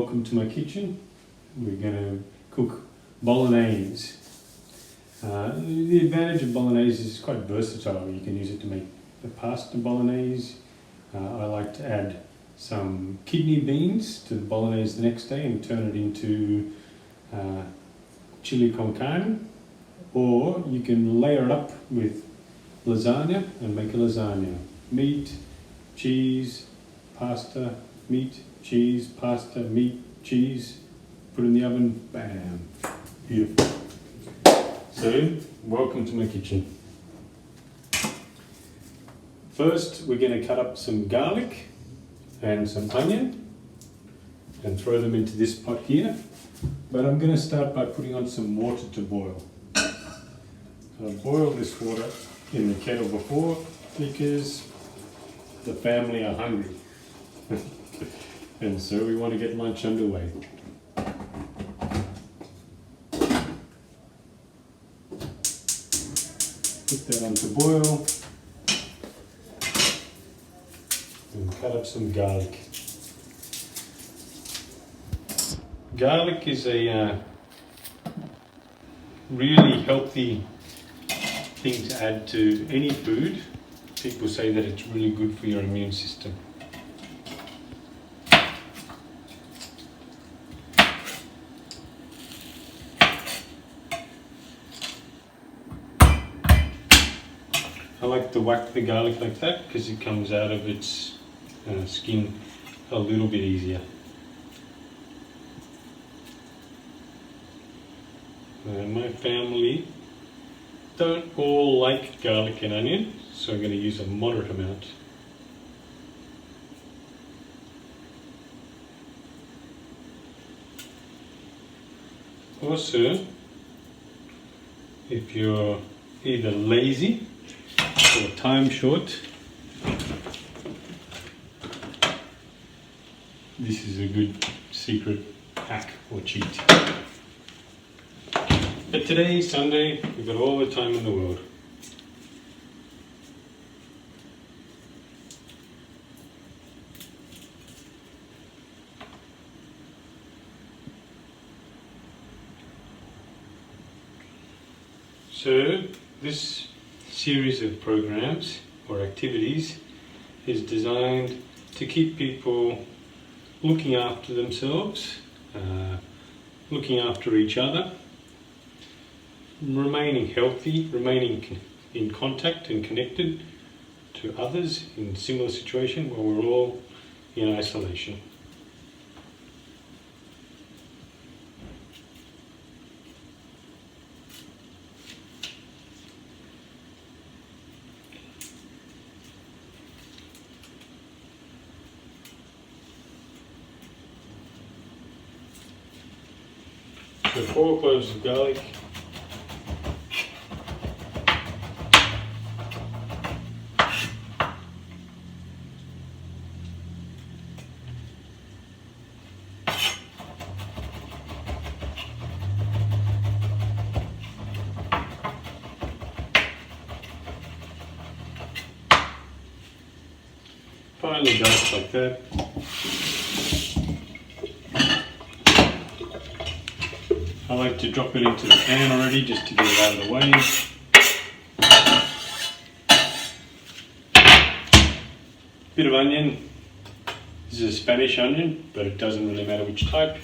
Welcome to my kitchen. We're going to cook bolognese. The advantage of bolognese is it's quite versatile. You can use it to make the pasta bolognese. I like to add some kidney beans to the bolognese the next day and turn it into chili con carne. Or you can layer it up with lasagna and make a lasagna. Meat, cheese, pasta, meat, cheese, pasta, meat, cheese. Put it in the oven, bam, beautiful. So, welcome to my kitchen. First, we're going to cut up some garlic and some onion and throw them into this pot here. But I'm going to start by putting on some water to boil. I boiled this water in the kettle before because the family are hungry. And so we want to get lunch underway. Put that on to boil and cut up some garlic. Garlic is a really healthy thing to add to any food. People say that it's really good for your immune system. I like to whack the garlic like that because it comes out of its skin a little bit easier. My family don't all like garlic and onion, so I'm going to use a moderate amount. Also, if you're either lazy or time short, this is a good secret hack or cheat. But today, Sunday, we've got all the time in the world. So, this series of programs or activities is designed to keep people looking after themselves, looking after each other, remaining healthy, remaining in contact and connected to others in similar situation while we're all in isolation. So 4 cloves of garlic, finely diced like that. I like to drop it into the pan already just to get it out of the way. Bit of onion. This is a Spanish onion, but it doesn't really matter which type.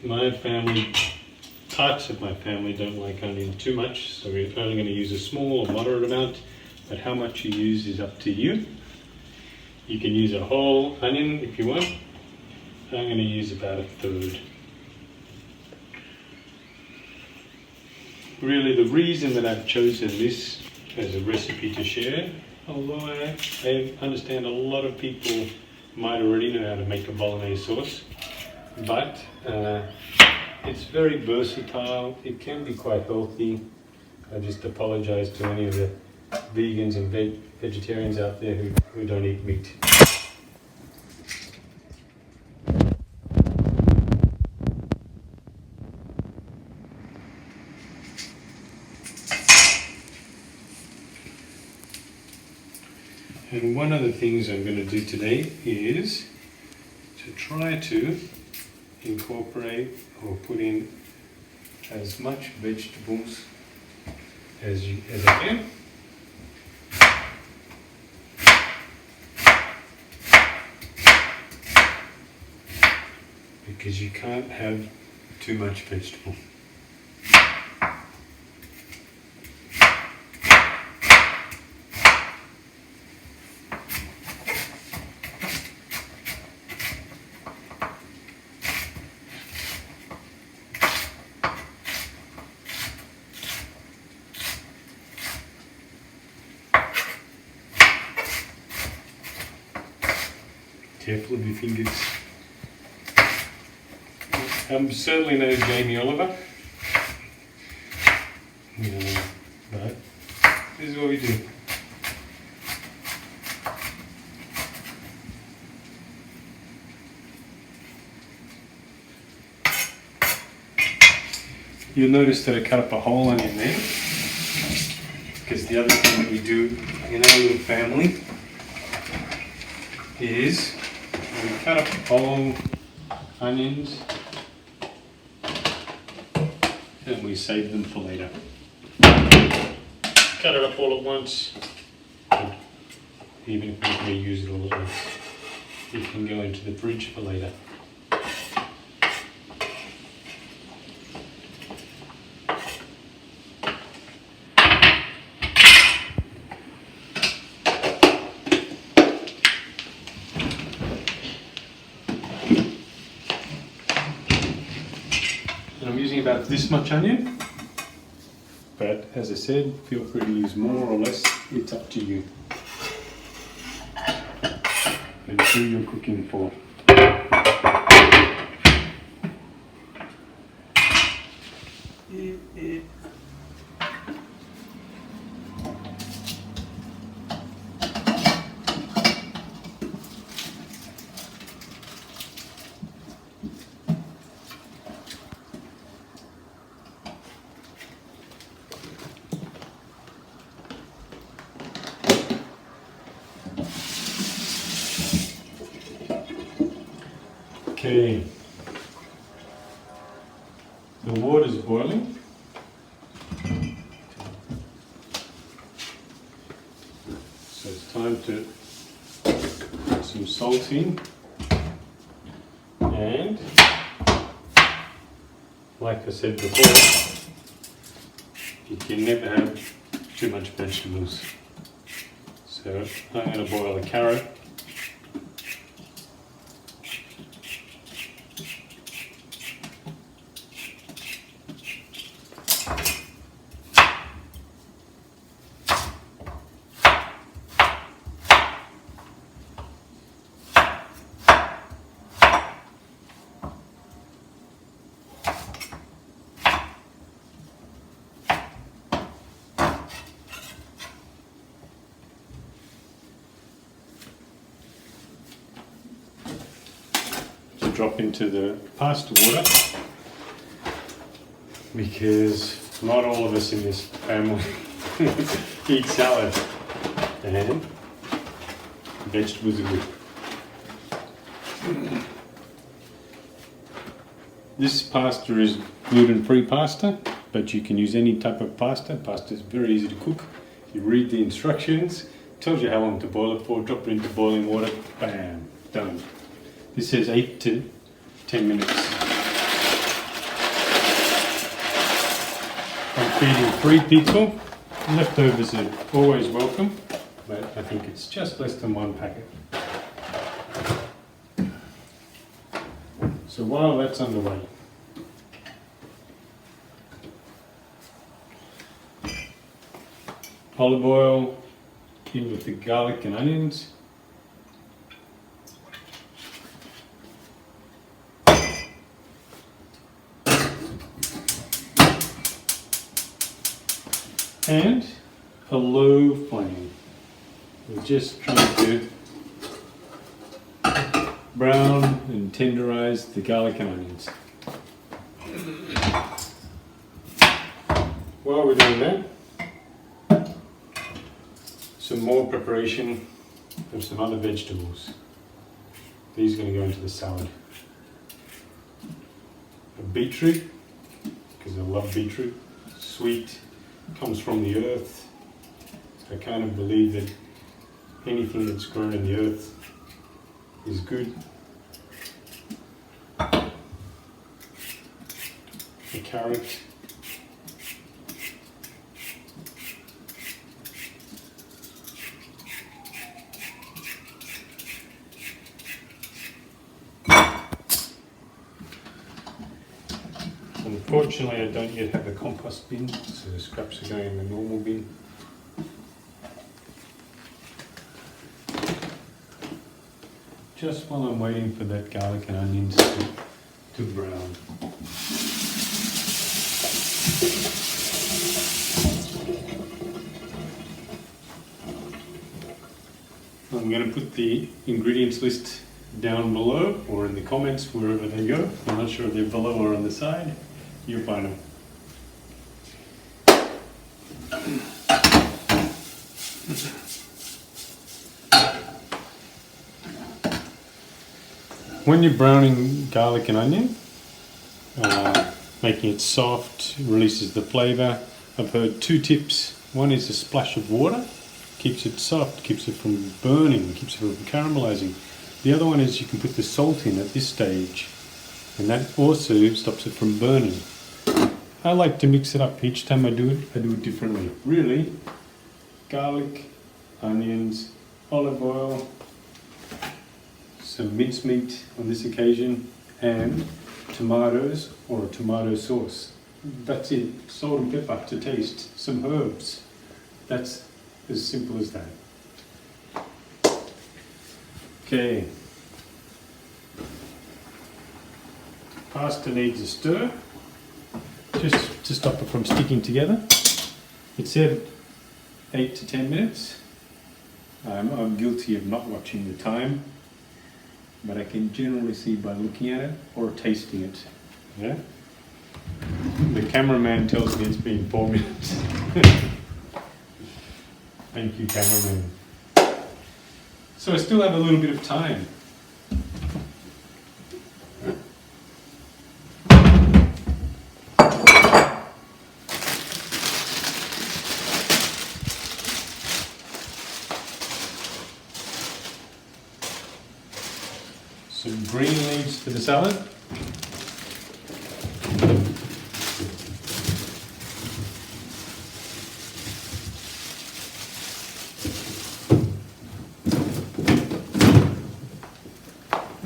My family, parts of my family don't like onion too much, so we're only going to use a small or moderate amount, but how much you use is up to you. You can use a whole onion if you want. I'm going to use about 1/3. Really the reason that I've chosen this as a recipe to share, although I understand a lot of people might already know how to make a bolognese sauce, but it's very versatile. It can be quite healthy. I just apologize to any of the vegans and vegetarians out there who don't eat meat. And one of the things I'm going to do today is to try to incorporate or put in as much vegetables as I can. Because you can't have too much vegetable. Careful of your fingers. I'm certainly no Jamie Oliver, but this is what we do. You'll notice that I cut up a whole onion there, because the other thing that we do in our little family is we cut up whole onions and we save them for later. Cut it up all at once, and even if we can use it all at once, it can go into the fridge for later. I'm using about this much onion, but as I said, feel free to use more or less, it's up to you and who you're cooking for. Okay, the water's boiling. So it's time to put some salt in, and like I said before, you can never have too much vegetables. So I'm going to boil a carrot. Drop into the pasta water, because not all of us in this family eat salad, and vegetables are good. This pasta is gluten-free pasta, but you can use any type of pasta. Pasta is very easy to cook. You read the instructions, tells you how long to boil it for, drop it into boiling water, bam, done. This says 8 to 10 minutes. I'm feeding 3 people. Leftovers are always welcome, but I think it's just less than 1 packet. So while that's underway, olive oil in with the garlic and onions. And a low flame. We're just trying to brown and tenderize the garlic and onions. While we're doing that, some more preparation There's some other vegetables. These are going to go into the salad. A beetroot, because I love beetroot. Sweet, comes from the earth. So I kind of believe that anything that's grown in the earth is good. A carrot. Unfortunately, I don't yet have a compost bin, so the scraps are going in the normal bin. Just while I'm waiting for that garlic and onions to brown. I'm going to put the ingredients list down below or in the comments, wherever they go. I'm not sure if they're below or on the side. You'll find them. When you're browning garlic and onion, making it soft, releases the flavour. I've heard 2 tips. One is a splash of water, keeps it soft, keeps it from burning, keeps it from caramelising. The other one is you can put the salt in at this stage, and that also stops it from burning. I like to mix it up. Each time I do it differently. Really, garlic, onions, olive oil, some mincemeat on this occasion, and tomatoes or a tomato sauce. That's it. Salt and pepper to taste. Some herbs. That's as simple as that. Okay. Pasta needs a stir, just to stop it from sticking together. It said 8 to 10 minutes. I'm guilty of not watching the time, but I can generally see by looking at it or tasting it. Yeah. The cameraman tells me it's been 4 minutes. Thank you, cameraman. So I still have a little bit of time. Some green leaves for the salad.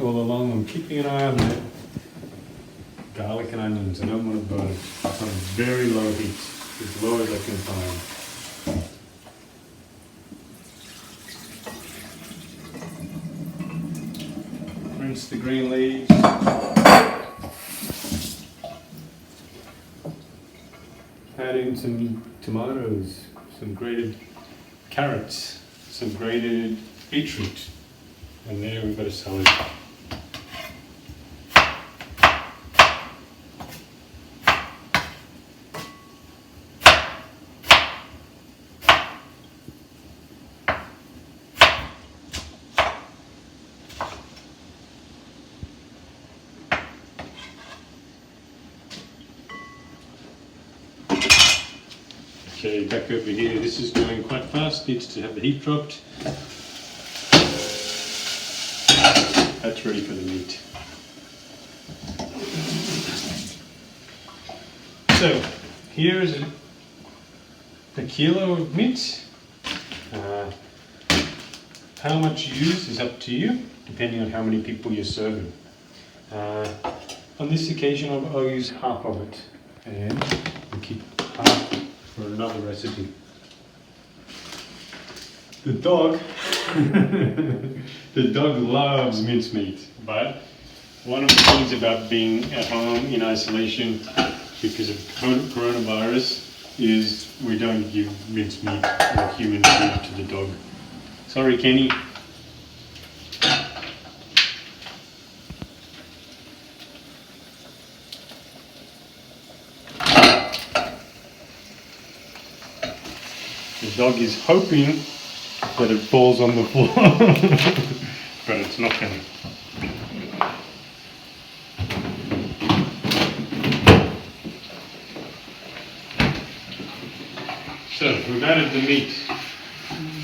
All along I'm keeping an eye on that garlic and onions. I don't want to burn it. It's on very low heat, as low as I can find. Rinse the green leaves. Add in some tomatoes, some grated carrots, some grated beetroot, and there we've got a salad. Okay, back over here, this is going quite fast, needs to have the heat dropped. That's ready for the meat. So, here is a kilo of meat. How much you use is up to you, depending on how many people you're serving. On this occasion, I'll use half of it, and we'll keep half for another recipe. The dog, the dog loves mincemeat, but one of the things about being at home in isolation because of coronavirus is we don't give mincemeat or human food to the dog. Sorry, Kenny. The dog is hoping that it falls on the floor. But it's not going to. So we've added the meat.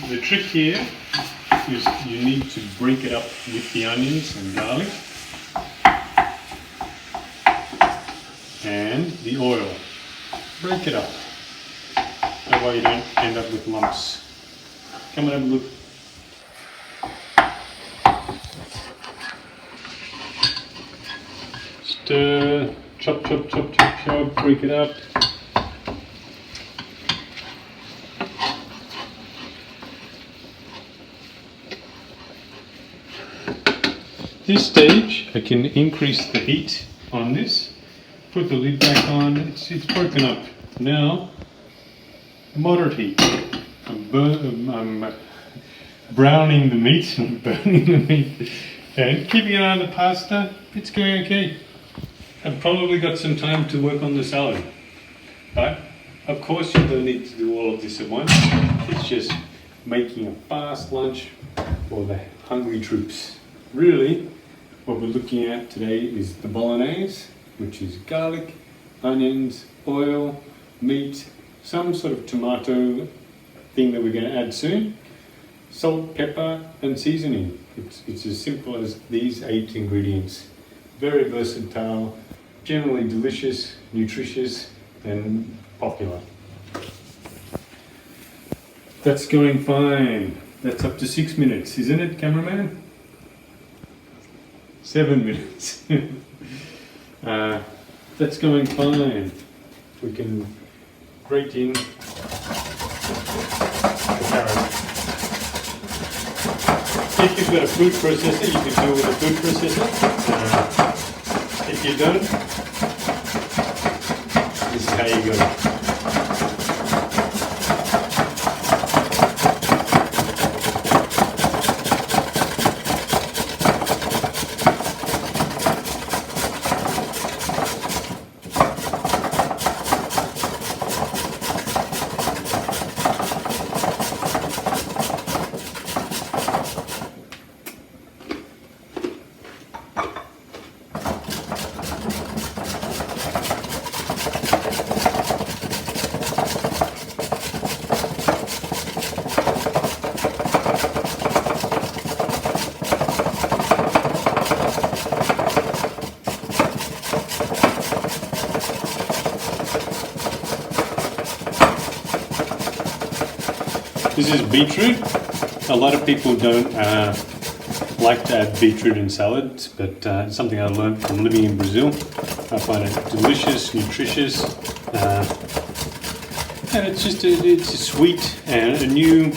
The trick here is you need to break it up with the onions and garlic and the oil. Break it up. That way you don't end up with lumps. Come and have a look. Stir, chop, chop, chop, chop, chop, break it up. This stage, I can increase the heat on this, put the lid back on, it's broken up. Now, moderate heat. I'm browning the meat, burning the meat, and keeping it on the pasta, it's going okay. I've probably got some time to work on the salad, but of course you don't need to do all of this at once. It's just making a fast lunch for the hungry troops. Really, what we're looking at today is the bolognese, which is garlic, onions, oil, meat, some sort of tomato thing that we're going to add soon, salt, pepper and seasoning. It's as simple as these 8 ingredients. Very versatile, generally delicious, nutritious and popular. That's going fine. That's up to 6 minutes, isn't it, cameraman? 7 minutes. That's going fine. We can grate in the carrot. If you've got a food processor, you can do it with a food processor. If you don't, this is how you go. This is beetroot. A lot of people don't like to add beetroot in salads, but it's something I learned from living in Brazil. I find it delicious, nutritious, and it's a sweet and a new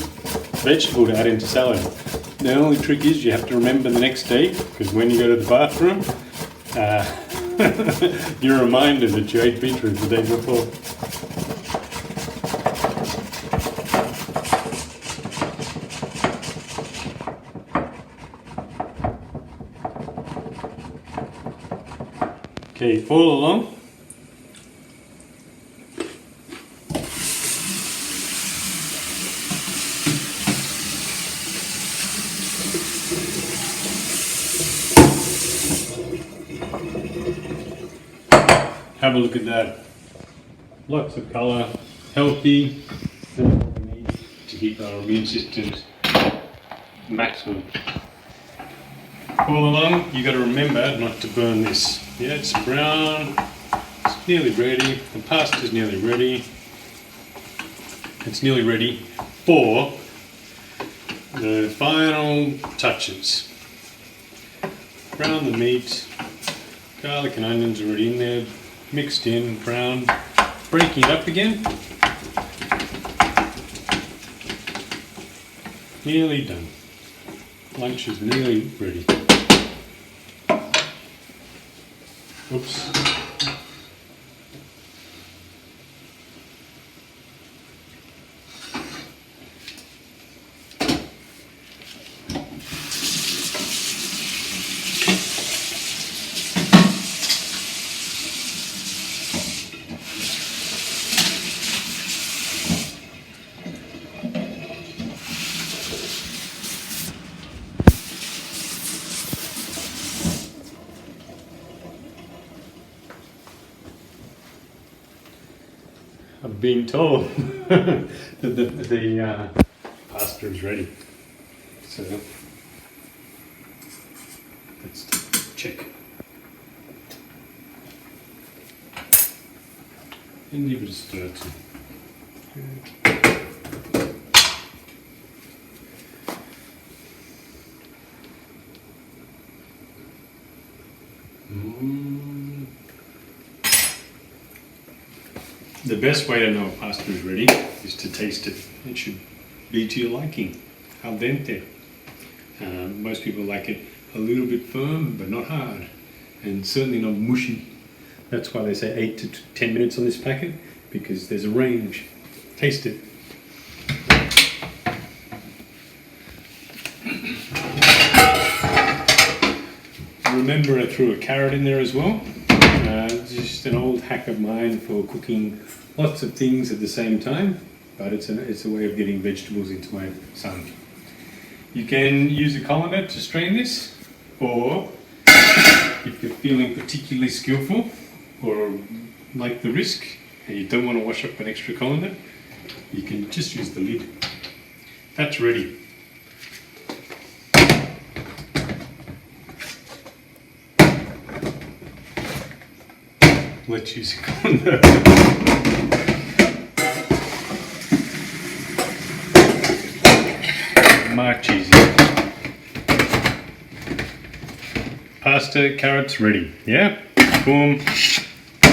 vegetable to add into salad. The only trick is you have to remember the next day, because when you go to the bathroom, you're reminded that you ate beetroot the day before. Okay, follow along. Have a look at that. Lots of colour, healthy, and what we need to keep our immune systems maximum. All along, you got to remember not to burn this. Yeah, it's brown, it's nearly ready, the pasta's nearly ready. It's nearly ready for the final touches. Brown the meat, garlic and onions already in there, mixed in, brown, breaking it up again. Nearly done. Lunch is nearly ready. Oops. being told that the pasta is ready. So let's check. And give it a stir too. The best way to know if pasta is ready is to taste it. It should be to your liking, al dente. Most people like it a little bit firm, but not hard, and certainly not mushy. That's why they say 8 to 10 minutes on this packet, because there's a range. Taste it. Remember, I threw a carrot in there as well. Just an old hack of mine for cooking lots of things at the same time, but it's a way of getting vegetables into my son. You can use a colander to strain this, or if you're feeling particularly skillful or like the risk and you don't want to wash up an extra colander, you can just use the lid. That's ready. Let's use a colander. Much easier. Pasta, carrots ready. Yeah? Boom.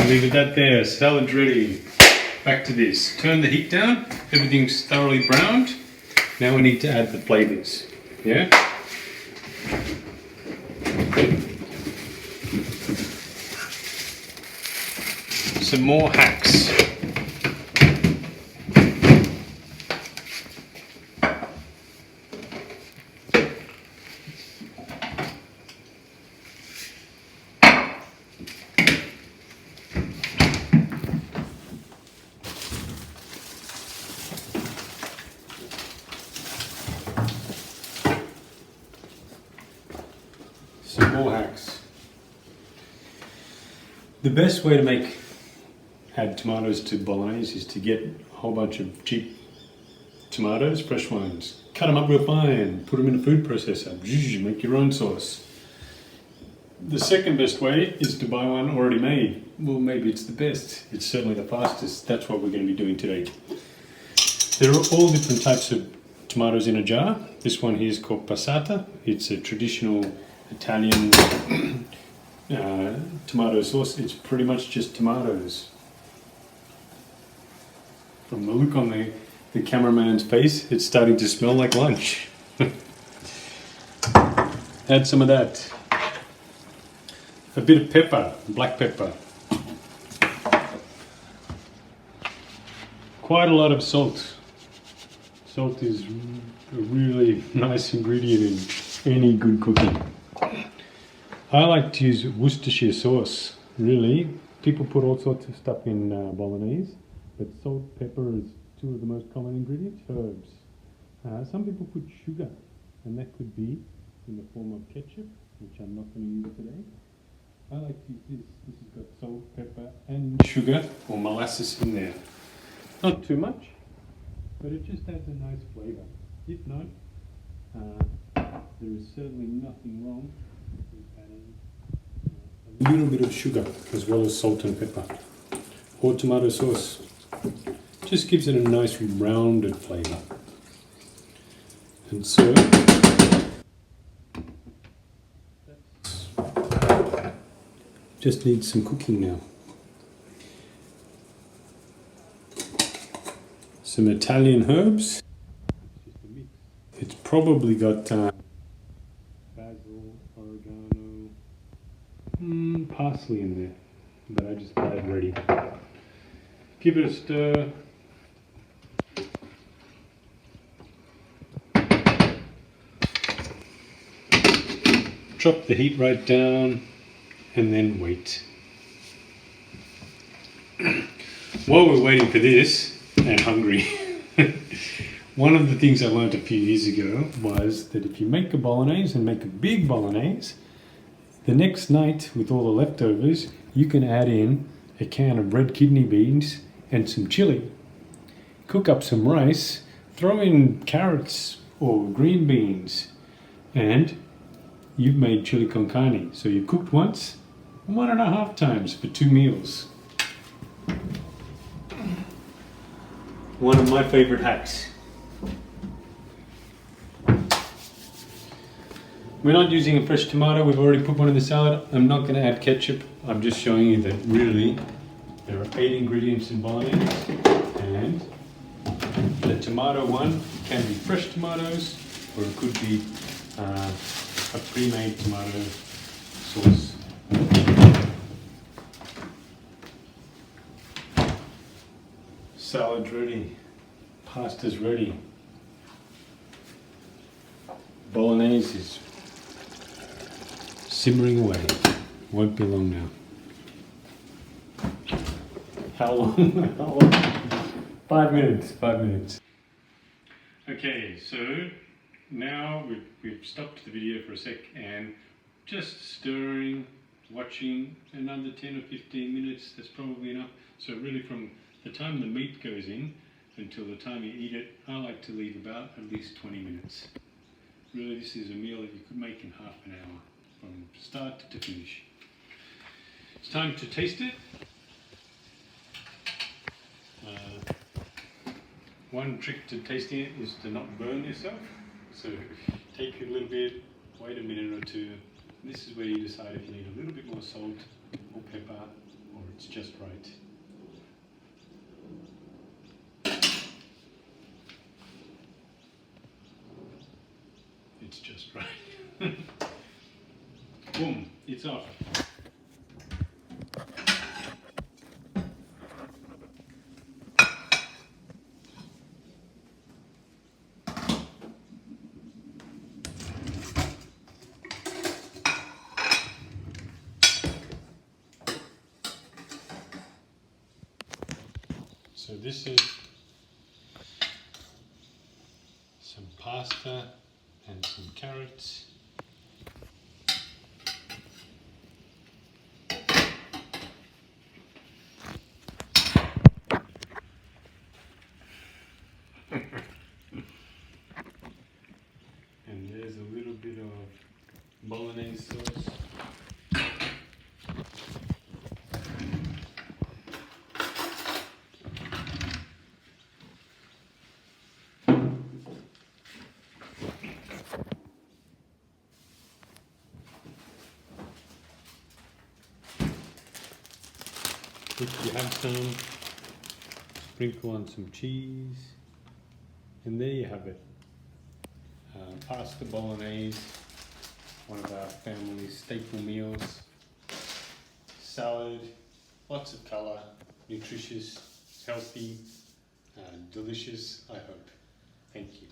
Leave it that there. Salad's ready. Back to this. Turn the heat down. Everything's thoroughly browned. Now we need to add the flavors. Yeah? Some more hacks. Some more hacks. The best way to add tomatoes to bolognese is to get a whole bunch of cheap tomatoes, fresh ones, cut them up real fine, put them in a food processor, make your own sauce. The second best way is to buy one already made. Well, maybe it's the best. It's certainly the fastest. That's what we're going to be doing today. There are all different types of tomatoes in a jar. This one here is called passata. It's a traditional Italian tomato sauce. It's pretty much just tomatoes. From the look on the cameraman's face, it's starting to smell like lunch. Add some of that. A bit of pepper, black pepper. Quite a lot of salt. Salt is a really nice ingredient in any good cooking. I like to use Worcestershire sauce, really. People put all sorts of stuff in bolognese, but salt, pepper is two of the most common ingredients. Herbs. Some people put sugar, and that could be in the form of ketchup, which I'm not going to use today. I like to use this. This has got salt, pepper, and sugar or molasses in there. Not too much, but it just adds a nice flavour. If not, there is certainly nothing wrong with adding a little bit of sugar as well as salt and pepper, or tomato sauce. Just gives it a nice rounded flavour. And so just needs some cooking now. Some Italian herbs. It's probably got basil, oregano, parsley in there, but I just got it ready. Give it a stir. Drop the heat right down and then wait. While we're waiting for this, and hungry, one of the things I learned a few years ago was that if you make a bolognese and make a big bolognese, the next night with all the leftovers, you can add in a can of red kidney beans and some chili, cook up some rice, throw in carrots or green beans, and you've made chili con carne. So you cooked once, 1.5 times for 2 meals. One of my favorite hacks. We're not using a fresh tomato, we've already put one in the salad. I'm not going to add ketchup. I'm just showing you that really there are 8 ingredients in bolognese, and the tomato one can be fresh tomatoes, or it could be a pre-made tomato sauce. Salad's ready, pasta's ready, bolognese is simmering away. Won't be long now. How long? How long? 5 minutes. 5 minutes. Okay, so now we've stopped the video for a sec and just stirring, watching another 10 or 15 minutes. That's probably enough. So really, from the time the meat goes in until the time you eat it, I like to leave about at least 20 minutes. Really, this is a meal that you could make in half an hour from start to finish. It's time to taste it. One trick to tasting it is to not burn yourself. So take a little bit, wait a minute or two. This is where you decide if you need a little bit more salt or pepper, or it's just right. It's just right. Boom, it's off. So this is some pasta and some carrots. And there's a little bit of bolognese sauce. If you have some, sprinkle on some cheese, and there you have it. Pasta bolognese, one of our family's staple meals. Salad, lots of colour, nutritious, healthy, delicious, I hope. Thank you.